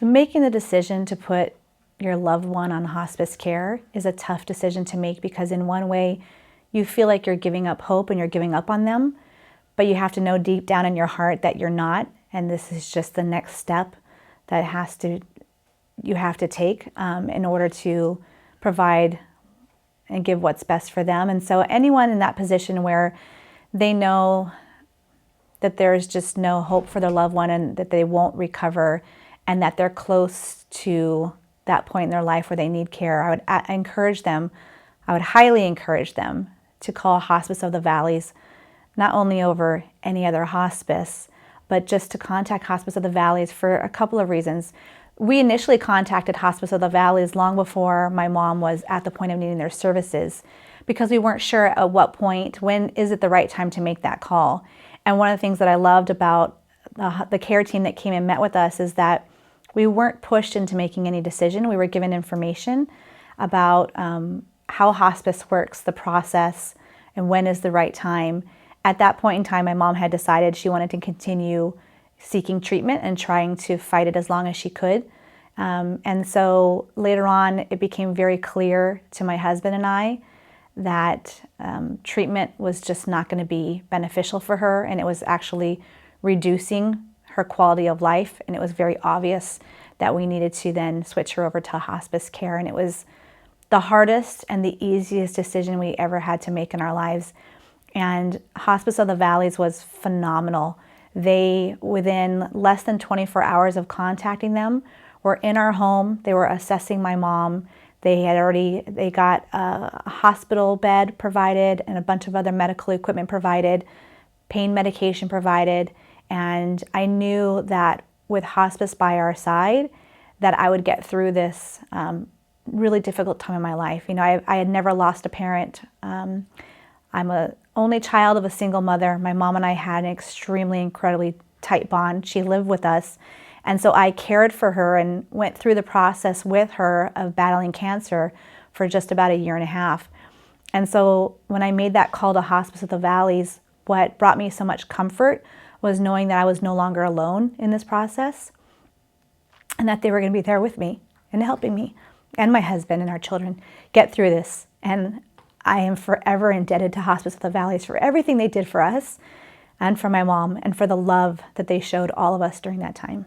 So making the decision to put your loved one on hospice care is a tough decision to make, because in one way you feel like you're giving up hope and you're giving up on them, but you have to know deep down in your heart that you're not, and this is just the next step that you have to take in order to provide and give what's best for them. And so anyone in that position where they know that there's just no hope for their loved one and that they won't recover and that they're close to that point in their life where they need care, I would encourage them, I would highly encourage them to call Hospice of the Valleys, not only over any other hospice, but just to contact Hospice of the Valleys for a couple of reasons. We initially contacted Hospice of the Valleys long before my mom was at the point of needing their services, because we weren't sure at what point, when is it the right time to make that call. And one of the things that I loved about the care team that came and met with us is that we weren't pushed into making any decision. We were given information about how hospice works, the process, and when is the right time. At that point in time, my mom had decided she wanted to continue seeking treatment and trying to fight it as long as she could. And so later on, it became very clear to my husband and I that treatment was just not going to be beneficial for her, and it was actually reducing her quality of life, and it was very obvious that we needed to then switch her over to hospice care. And it was the hardest and the easiest decision we ever had to make in our lives. And Hospice of the Valleys was phenomenal. They, within less than 24 hours of contacting them, were in our home. They were assessing my mom. They got a hospital bed provided and a bunch of other medical equipment provided, pain medication provided. And I knew that with hospice by our side, that I would get through this really difficult time in my life. You know, I had never lost a parent. I'm a only child of a single mother. My mom and I had an extremely, incredibly tight bond. She lived with us. And so I cared for her and went through the process with her of battling cancer for just about a year and a half. And so when I made that call to Hospice of the Valleys, what brought me so much comfort was knowing that I was no longer alone in this process, and that they were going to be there with me and helping me and my husband and our children get through this. And I am forever indebted to Hospice of the Valleys for everything they did for us and for my mom and for the love that they showed all of us during that time.